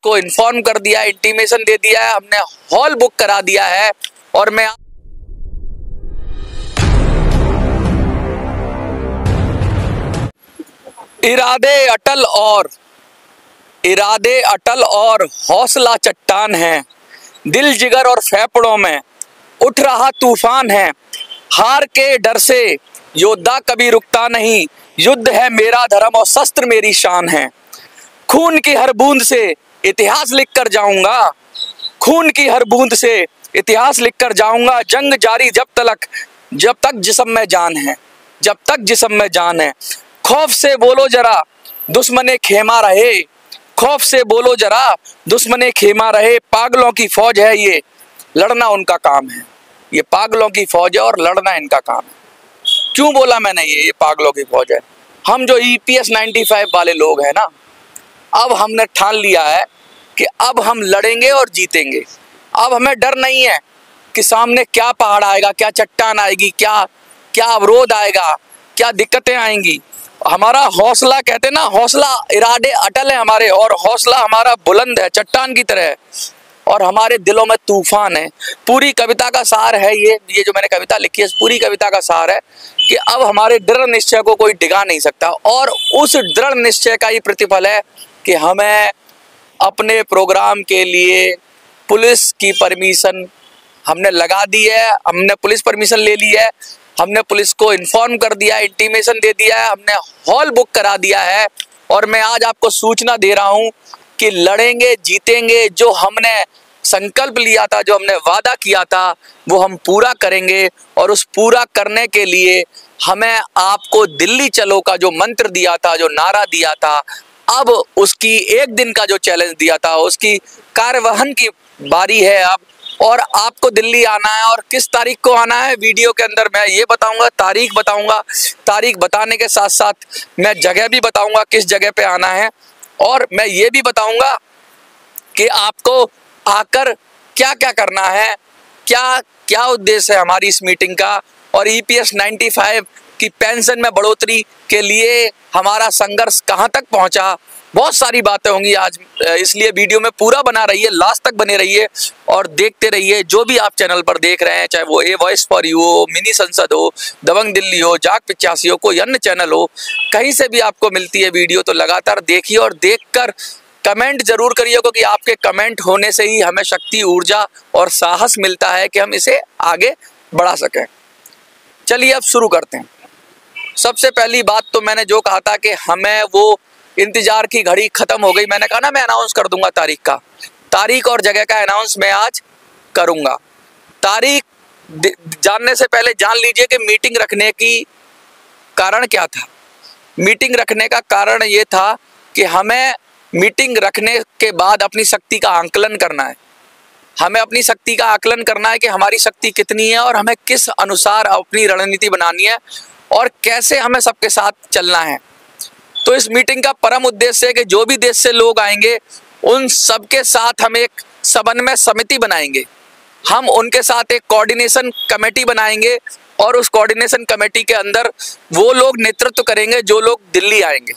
को इन्फॉर्म कर दिया, इंटीमेशन दे दिया है, हमने हॉल बुक करा दिया है और मैं इरादे अटल और हौसला चट्टान है, दिल जिगर और फेफड़ों में उठ रहा तूफान है। हार के डर से योद्धा कभी रुकता नहीं, युद्ध है मेरा धर्म और शस्त्र मेरी शान है। खून की हर बूंद से इतिहास लिख कर जाऊंगा, खून की हर बूंद से इतिहास लिख कर जाऊंगा। जंग जारी जब तक जिस्म में जान है, जब तक जिस्म में जान है। खौफ से बोलो जरा दुश्मने खेमा रहे, खौफ से बोलो जरा दुश्मने खेमा रहे। पागलों की फौज है ये, लड़ना उनका काम है। ये पागलों की फौज है और लड़ना इनका काम है। क्यों बोला मैंने ये पागलों की फौज है? हम जो EPS 95 वाले लोग हैं ना, अब हमने ठान लिया है कि अब हम लड़ेंगे और जीतेंगे। अब हमें डर नहीं है कि सामने क्या पहाड़ आएगा, क्या चट्टान आएगी, क्या अवरोध आएगा, क्या दिक्कतें आएंगी। हमारा हौसला, कहते हैं ना, हौसला, इरादे अटल है हमारे और हौसला हमारा बुलंद है, चट्टान की तरह है और हमारे दिलों में तूफान है। पूरी कविता का सार है ये जो मैंने कविता लिखी है, पूरी कविता का सार है कि अब हमारे दृढ़ निश्चय को कोई डिगा नहीं सकता। और उस दृढ़ निश्चय का ही प्रतिफल है कि हमें अपने प्रोग्राम के लिए पुलिस की परमिशन हमने लगा दी है, हमने पुलिस परमिशन ले ली है, हमने पुलिस को इन्फॉर्म कर दिया, इंटीमेशन दे दिया है, हमने हॉल बुक करा दिया है और मैं आज आपको सूचना दे रहा हूं कि लड़ेंगे, जीतेंगे। जो हमने संकल्प लिया था, जो हमने वादा किया था, वो हम पूरा करेंगे। और उस पूरा करने के लिए हमें आपको दिल्ली चलो का जो मंत्र दिया था, जो नारा दिया था, अब उसकी एक दिन का जो चैलेंज दिया था, उसकी कार्यवहन की बारी है अब। और आपको दिल्ली आना है और किस तारीख को आना है, वीडियो के अंदर मैं ये बताऊंगा, तारीख बताऊंगा। तारीख बताने के साथ साथ मैं जगह भी बताऊंगा किस जगह पे आना है और मैं ये भी बताऊंगा कि आपको आकर क्या क्या करना है, क्या क्या उद्देश्य है हमारी इस मीटिंग का। और EPS 95 की पेंशन में बढ़ोतरी के लिए हमारा संघर्ष कहाँ तक पहुँचा, बहुत सारी बातें होंगी आज, इसलिए वीडियो में पूरा बना रहिए, लास्ट तक बने रहिए और देखते रहिए। जो भी आप चैनल पर देख रहे हैं, चाहे वो ए वॉइस फॉर यू हो, मिनी संसद हो, दबंग दिल्ली हो, जाग 85 हो, कोई अन्य चैनल हो, कहीं से भी आपको मिलती है वीडियो तो लगातार देखिए और देखकर कमेंट जरूर करिए, क्योंकि आपके कमेंट होने से ही हमें शक्ति, ऊर्जा और साहस मिलता है कि हम इसे आगे बढ़ा सकें। चलिए अब शुरू करते हैं। सबसे पहली बात तो मैंने जो कहा था कि हमें वो इंतजार की घड़ी खत्म हो गई। मैंने कहा ना मैं अनाउंस कर दूंगा तारीख और जगह का अनाउंस मैं आज करूंगा। तारीख जानने से पहले जान लीजिए कि मीटिंग रखने की कारण क्या था। मीटिंग रखने का कारण ये था कि हमें मीटिंग रखने के बाद अपनी शक्ति का आंकलन करना है। हमें अपनी शक्ति का आकलन करना है कि हमारी शक्ति कितनी है और हमें किस अनुसार अपनी रणनीति बनानी है और कैसे हमें सबके साथ चलना है। तो इस मीटिंग का परम उद्देश्य है कि जो भी देश से लोग आएंगे उन सबके साथ हम एक समन्वय समिति बनाएंगे। हम उनके साथ एक कोऑर्डिनेशन कमेटी बनाएंगे और उस कोऑर्डिनेशन कमेटी के अंदर वो लोग नेतृत्व करेंगे जो लोग दिल्ली आएंगे।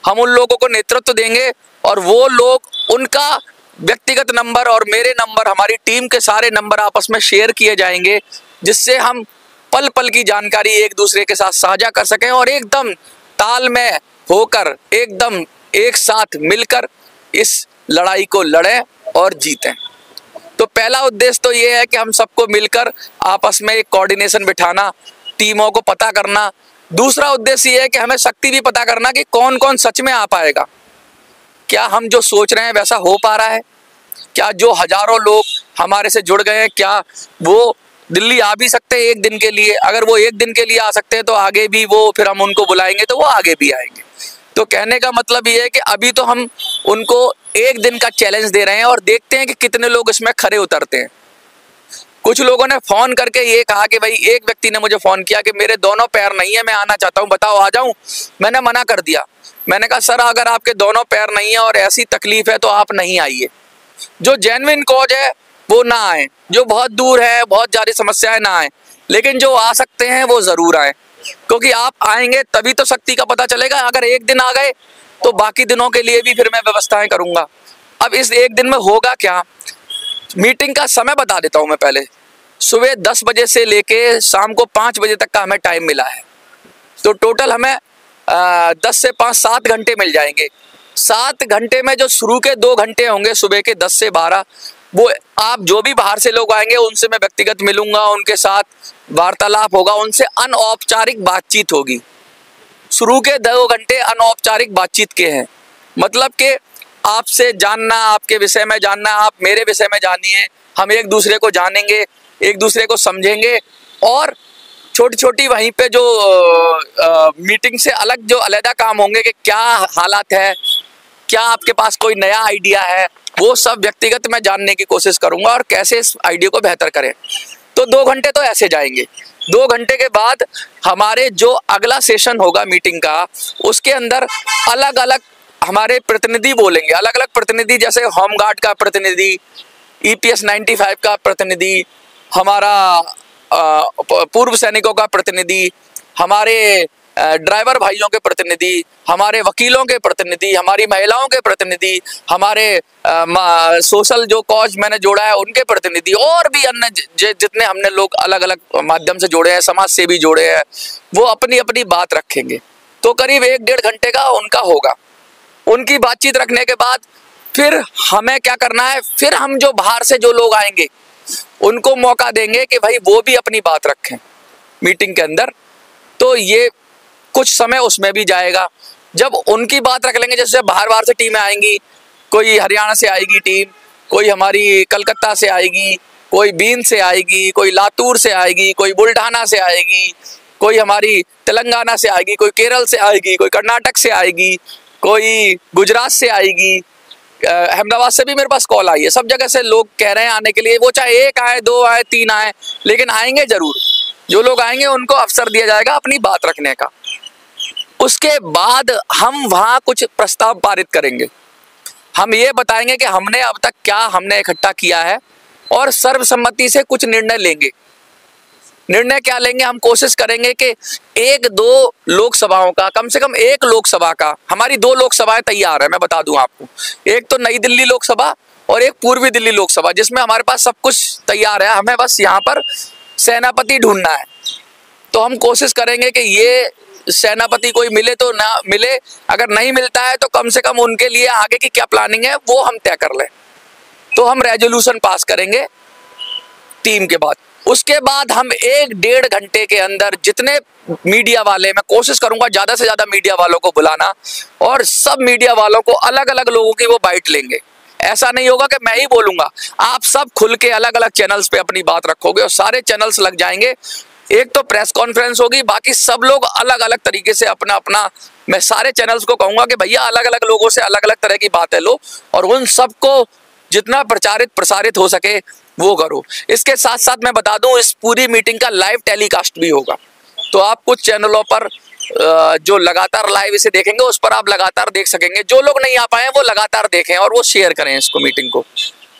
हम उन लोगों को नेतृत्व देंगे और वो लोग, उनका व्यक्तिगत नंबर और मेरे नंबर, हमारी टीम के सारे नंबर आपस में शेयर किए जाएंगे, जिससे हम पल पल की जानकारी एक दूसरे के साथ साझा कर सकें और एकदम ताल में होकर, एकदम एक साथ मिलकर इस लड़ाई को लड़ें और जीतें। तो पहला उद्देश्य तो ये है कि हम सबको मिलकर आपस में एक कोऑर्डिनेशन बिठाना, टीमों को पता करना। दूसरा उद्देश्य ये है कि हमें शक्ति भी पता करना कि कौन कौन सच में आ पाएगा। क्या हम जो सोच रहे हैं वैसा हो पा रहा है? क्या जो हजारों लोग हमारे से जुड़ गए हैं, क्या वो दिल्ली आ भी सकते हैं एक दिन के लिए? अगर वो एक दिन के लिए आ सकते हैं तो आगे भी वो, फिर हम उनको बुलाएंगे तो वो आगे भी आएंगे। तो कहने का मतलब ये है कि अभी तो हम उनको एक दिन का चैलेंज दे रहे हैं और देखते हैं कि कितने लोग इसमें खरे उतरते हैं। कुछ लोगों ने फोन करके ये कहा कि भाई, एक व्यक्ति ने मुझे फोन किया कि मेरे दोनों पैर नहीं है, मैं आना चाहता हूँ, बताओ आ जाऊं? मैंने मना कर दिया। मैंने कहा सर, अगर आपके दोनों पैर नहीं है और ऐसी तकलीफ है तो आप नहीं आइए। जो जेन्युइन कॉज है वो ना आए, जो बहुत दूर है, बहुत ज्यादा समस्याएं ना आए, लेकिन जो आ सकते हैं वो जरूर आए, क्योंकि आप आएंगे तभी तो शक्ति का पता चलेगा। अगर एक दिन आ गए तो बाकी दिनों के लिए भी फिर मैं व्यवस्थाएं करूंगा। अब इस एक दिन में होगा क्या, मीटिंग का समय बता देता हूं मैं पहले। सुबह 10 बजे से लेके शाम को 5 बजे तक का हमें टाइम मिला है, तो टोटल हमें 10 से 5 7 घंटे मिल जाएंगे। 7 घंटे में जो शुरू के 2 घंटे होंगे सुबह के 10 से 12, वो आप जो भी बाहर से लोग आएंगे उनसे मैं व्यक्तिगत मिलूंगा, उनके साथ वार्तालाप होगा, उनसे अनौपचारिक बातचीत होगी। शुरू के 2 घंटे अनौपचारिक बातचीत के हैं, मतलब कि आपसे जानना, आपके विषय में जानना, आप मेरे विषय में जानिए, हम एक दूसरे को जानेंगे, एक दूसरे को समझेंगे, और छोटी छोटी वहीं पे जो मीटिंग से अलग जो अलग काम होंगे कि क्या हालात है, क्या आपके पास कोई नया आइडिया है, वो सब व्यक्तिगत मैं जानने की कोशिश करूंगा और कैसे इस आइडिया को बेहतर करें। तो 2 घंटे तो ऐसे जाएंगे। 2 घंटे के बाद हमारे जो अगला सेशन होगा मीटिंग का, उसके अंदर अलग अलग हमारे प्रतिनिधि बोलेंगे, अलग अलग प्रतिनिधि, जैसे होमगार्ड का प्रतिनिधि, EPS 95 का प्रतिनिधि, हमारा पूर्व सैनिकों का प्रतिनिधि, हमारे ड्राइवर भाइयों के प्रतिनिधि, हमारे वकीलों के प्रतिनिधि, हमारी महिलाओं के प्रतिनिधि, हमारे सोशल जो कॉज मैंने जोड़ा है उनके प्रतिनिधि, और भी अन्य जितने हमने लोग अलग अलग माध्यम से जोड़े हैं, समाज सेवी जोड़े हैं, वो अपनी अपनी बात रखेंगे। तो करीब 1-1.5 घंटे का उनका होगा। उनकी बातचीत रखने के बाद फिर हमें क्या करना है, फिर हम जो बाहर से जो लोग आएंगे उनको मौका देंगे कि भाई वो भी अपनी बात रखें मीटिंग के अंदर। तो ये कुछ समय उसमें भी जाएगा। जब उनकी बात रख लेंगे, जैसे बाहर बाहर से टीमें आएंगी, कोई हरियाणा से आएगी टीम, कोई हमारी कलकत्ता से आएगी, कोई बीन से आएगी, कोई लातूर से आएगी, कोई बुल्ढाना से आएगी, कोई हमारी तेलंगाना से आएगी, कोई केरल से आएगी, कोई कर्नाटक से आएगी, कोई गुजरात से आएगी, अहमदाबाद से भी मेरे पास कॉल आई है। सब जगह से लोग कह रहे हैं आने के लिए, वो चाहे 1 आए, 2 आए, 3 आए, लेकिन आएंगे जरूर। जो लोग आएंगे उनको अवसर दिया जाएगा अपनी बात रखने का। उसके बाद हम वहां कुछ प्रस्ताव पारित करेंगे। हम ये बताएंगे कि हमने अब तक क्या हमने इकट्ठा किया है, और सर्वसम्मति से कुछ निर्णय लेंगे। निर्णय क्या लेंगे, हम कोशिश करेंगे कि 1-2 लोकसभाओं का, कम से कम 1 लोकसभा का, हमारी 2 लोकसभाएं तैयार है, मैं बता दूं आपको। एक तो नई दिल्ली लोकसभा और एक पूर्वी दिल्ली लोकसभा, जिसमें हमारे पास सब कुछ तैयार है, हमें बस यहाँ पर सेनापति ढूंढना है। तो हम कोशिश करेंगे कि ये सेनापति कोई मिले तो ना मिले, अगर नहीं मिलता है तो कम से कम उनके लिए आगे की क्या प्लानिंग है वो हम तय कर लें। तो हम रेजोल्यूशन पास करेंगे टीम के बाद। उसके बाद हम 1-1.5 घंटे के अंदर जितने मीडिया वाले, मैं कोशिश करूंगा ज्यादा से ज्यादा मीडिया वालों को बुलाना, और सब मीडिया वालों को अलग अलग लोगों की वो बाइट लेंगे। ऐसा नहीं होगा कि मैं ही बोलूंगा, आप सब खुल के अलग अलग चैनल्स पे अपनी बात रखोगे और सारे चैनल्स लग जाएंगे। एक तो प्रेस कॉन्फ्रेंस होगी, बाकी सब लोग अलग अलग तरीके से अपना अपना, मैं सारे चैनल्स को कहूंगा कि भैया अलग अलग लोगों से अलग अलग तरह की बातें लो और उन सबको जितना प्रचारित प्रसारित हो सके वो करो। इसके साथ साथ मैं बता दूं, इस पूरी मीटिंग का लाइव टेलीकास्ट भी होगा। तो आप कुछ चैनलों पर जो लगातार लाइव इसे देखेंगे उस पर आप लगातार देख सकेंगे। जो लोग नहीं आ पाए वो लगातार देखें और वो शेयर करें इसको, मीटिंग को।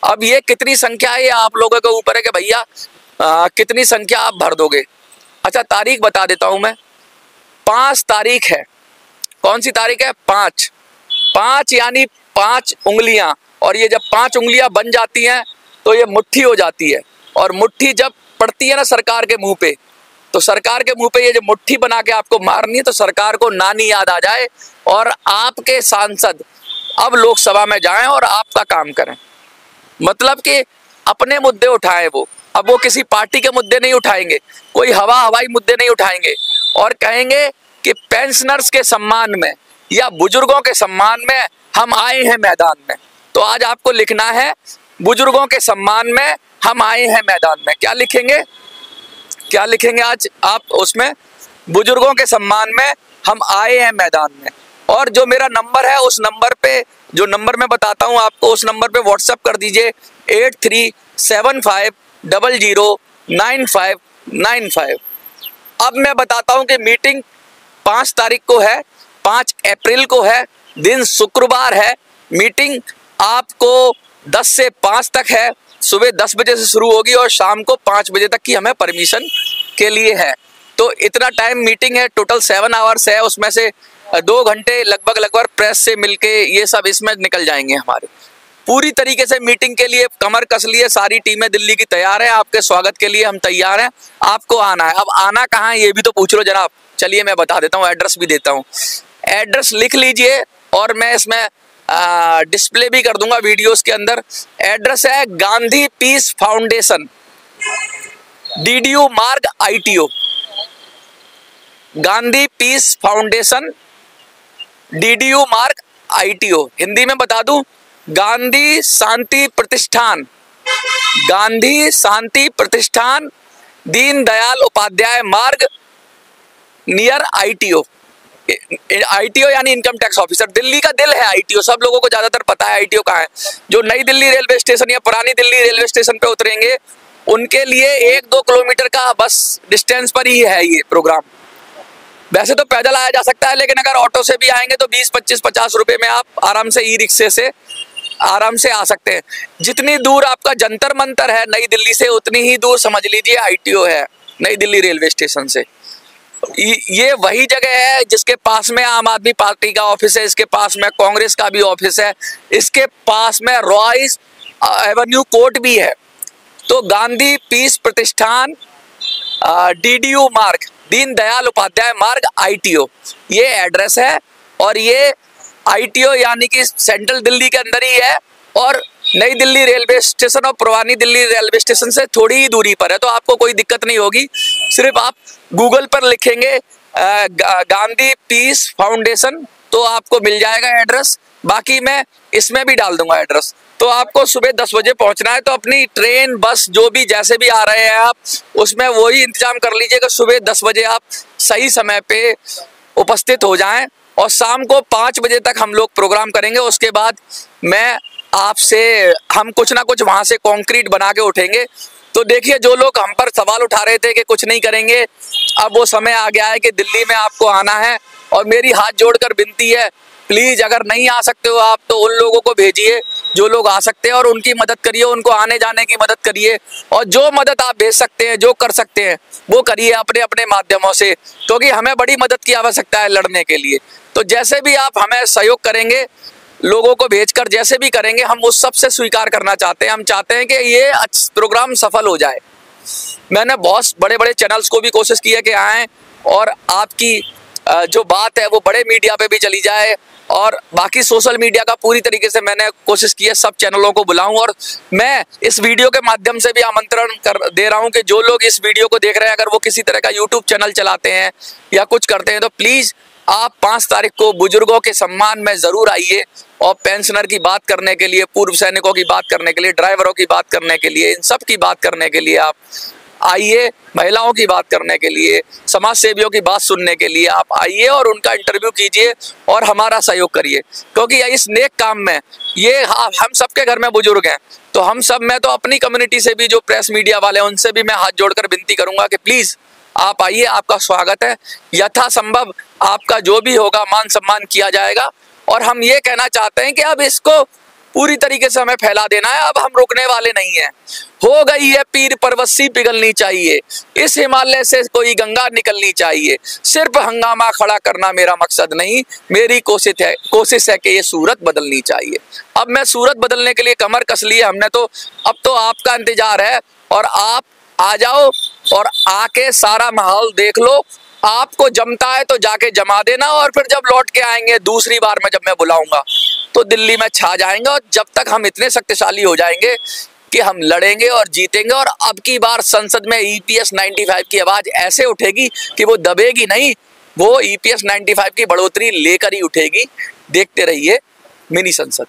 अब ये कितनी संख्या है ये आप लोगों के ऊपर है कि भैया कितनी संख्या आप भर दोगे। अच्छा, तारीख बता देता हूं मैं। 5 तारीख है। कौन सी तारीख है? 5 यानी 5 उंगलियां, और ये जब 5 उंगलियां बन जाती हैं तो ये मुट्ठी हो जाती है, और मुट्ठी जब पड़ती है ना सरकार के मुंह पे, तो सरकार के मुंह पे ये जो मुट्ठी बना के आपको मारनी है, तो सरकार को नानी याद आ जाए और आपके सांसद अब लोकसभा में जाएं और आपका काम करें। मतलब कि अपने मुद्दे उठाएं वो। अब वो किसी पार्टी के मुद्दे नहीं उठाएंगे, कोई हवाई मुद्दे नहीं उठाएंगे, और कहेंगे कि पेंशनर्स के सम्मान में या बुजुर्गों के सम्मान में हम आए हैं मैदान में। तो आज आपको लिखना है, बुजुर्गों के सम्मान में हम आए हैं मैदान में। क्या लिखेंगे? क्या लिखेंगे आज आप उसमें? बुजुर्गों के सम्मान में हम आए हैं मैदान में। और जो मेरा नंबर है उस नंबर पे, जो नंबर मैं बताता हूं आपको, उस नंबर पे व्हाट्सएप कर दीजिए 8375009595। अब मैं बताता हूं कि मीटिंग 5 तारीख को है, 5 अप्रैल को है, दिन शुक्रवार है। मीटिंग आपको 10 से 5 तक है, सुबह 10 बजे से शुरू होगी और शाम को 5 बजे तक की हमें परमिशन के लिए है। तो इतना टाइम मीटिंग है, टोटल 7 आवर्स है, उसमें से 2 घंटे लगभग प्रेस से मिलके ये सब इसमें निकल जाएंगे हमारे। पूरी तरीके से मीटिंग के लिए कमर कस लिए, सारी टीमें दिल्ली की तैयार है, आपके स्वागत के लिए हम तैयार हैं। आपको आना है। अब आना कहाँ है ये भी तो पूछ लो जनाब। चलिए मैं बता देता हूँ, एड्रेस भी देता हूँ। एड्रेस लिख लीजिए और मैं इसमें डिस्प्ले भी कर दूंगा वीडियोस के अंदर। एड्रेस है Gandhi peace foundation, DDU Marg ITO। Gandhi peace foundation, DDU Marg ITO। Hindi में बता दूं, गांधी शांति प्रतिष्ठान, गांधी शांति प्रतिष्ठान, दीनदयाल उपाध्याय मार्ग, नियर ITO। ITO यानी इनकम टैक्स ऑफिसर। दिल्ली का दिल है ITO, सब लोगों को ज्यादातर पता है ITO कहाँ है। जो नई दिल्ली रेलवे स्टेशन या पुरानी दिल्ली रेलवे स्टेशन पे उतरेंगे उनके लिए 1-2 किलोमीटर का बस डिस्टेंस पर ही है ये प्रोग्राम। वैसे तो पैदल आया जा सकता है, लेकिन अगर ऑटो से भी आएंगे तो 20, 25, 50 रुपए में आप आराम से ई-रिक्शे से आराम से आ सकते हैं। जितनी दूर आपका जंतर मंतर है नई दिल्ली से, उतनी ही दूर समझ लीजिए ITO है नई दिल्ली रेलवे स्टेशन से। ये वही जगह है जिसके पास में आम आदमी पार्टी का ऑफिस है, इसके पास में कांग्रेस का भी ऑफिस है, इसके पास में रॉयस एवेन्यू कोर्ट भी है। तो गांधी पीस प्रतिष्ठान, DDU मार्ग, दीनदयाल उपाध्याय मार्ग ITO, ये एड्रेस है। और ये ITO यानी कि सेंट्रल दिल्ली के अंदर ही है और नई दिल्ली रेलवे स्टेशन और पुरानी दिल्ली रेलवे स्टेशन से थोड़ी ही दूरी पर है। तो आपको कोई दिक्कत नहीं होगी। सिर्फ आप गूगल पर लिखेंगे गांधी पीस फाउंडेशन तो आपको मिल जाएगा एड्रेस। बाकी मैं इसमें भी डाल दूंगा एड्रेस। तो आपको सुबह 10 बजे पहुंचना है, तो अपनी ट्रेन बस जो भी जैसे भी आ रहे हैं आप उसमें वही इंतजाम कर लीजिए कि सुबह 10 बजे आप सही समय पे उपस्थित हो जाएं। और शाम को 5 बजे तक हम लोग प्रोग्राम करेंगे। उसके बाद मैं आपसे हम कुछ ना कुछ वहां से कंक्रीट बना के उठेंगे। तो देखिए, जो लोग हम पर सवाल उठा रहे थे कि कुछ नहीं करेंगे, अब वो समय आ गया है कि दिल्ली में आपको आना है। और मेरी हाथ जोड़कर विनती है, प्लीज अगर नहीं आ सकते हो आप तो उन लोगों को भेजिए जो लोग आ सकते हैं और उनकी मदद करिए, उनको आने जाने की मदद करिए। और जो मदद आप भेज सकते हैं, जो कर सकते हैं वो करिए अपने अपने माध्यमों से, क्योंकि हमें बड़ी मदद की आवश्यकता है लड़ने के लिए। तो जैसे भी आप हमें सहयोग करेंगे, लोगों को भेजकर जैसे भी करेंगे, हम उस सब से स्वीकार करना चाहते हैं। हम चाहते हैं कि ये प्रोग्राम सफल हो जाए। मैंने बहुत बड़े बड़े चैनल्स को भी कोशिश की है कि आएँ और आपकी जो बात है वो बड़े मीडिया पे भी चली जाए। और बाकी सोशल मीडिया का पूरी तरीके से मैंने कोशिश की है सब चैनलों को बुलाऊं। और मैं इस वीडियो के माध्यम से भी आमंत्रण दे रहा हूं कि जो लोग इस वीडियो को देख रहे हैं, अगर वो किसी तरह का यूट्यूब चैनल चलाते हैं या कुछ करते हैं, तो प्लीज़ आप 5 तारीख को बुजुर्गों के सम्मान में ज़रूर आइए। और पेंशनर की बात करने के लिए, पूर्व सैनिकों की बात करने के लिए, ड्राइवरों की बात करने के लिए, इन सब की बात करने के लिए आप आइए। महिलाओं की बात करने के लिए, समाज सेवियों की बात सुनने के लिए आप आइए और उनका इंटरव्यू कीजिए और हमारा सहयोग करिए। क्योंकि इस नेक काम में ये हम सबके घर में बुजुर्ग हैं, तो हम सब, मैं तो अपनी कम्युनिटी से भी जो प्रेस मीडिया वाले हैं उनसे भी मैं हाथ जोड़कर विनती करूंगा कि प्लीज़ आप आइए, आपका स्वागत है। यथासंभव आपका जो भी होगा मान सम्मान किया जाएगा। और हम ये कहना चाहते हैं कि अब इसको पूरी तरीके से हमें फैला देना है। अब हम रुकने वाले नहीं हैं। हो गई है पीर पर्वत पिघलनी चाहिए, इस हिमालय से कोई गंगा निकलनी चाहिए। सिर्फ हंगामा खड़ा करना मेरा मकसद नहीं, मेरी कोशिश है कि ये सूरत बदलनी चाहिए। अब मैं सूरत बदलने के लिए कमर कस ली है हमने, तो अब तो आपका इंतजार है। और आप आ जाओ और आके सारा माहौल देख लो। आपको जमता है तो जाके जमा देना, और फिर जब लौट के आएंगे दूसरी बार में जब मैं बुलाऊंगा तो दिल्ली में छा जाएंगे। और जब तक हम इतने शक्तिशाली हो जाएंगे कि हम लड़ेंगे और जीतेंगे। और अब की बार संसद में EPS 95 की आवाज ऐसे उठेगी कि वो दबेगी नहीं, वो EPS 95 की बढ़ोतरी लेकर ही उठेगी। देखते रहिए मिनी संसद।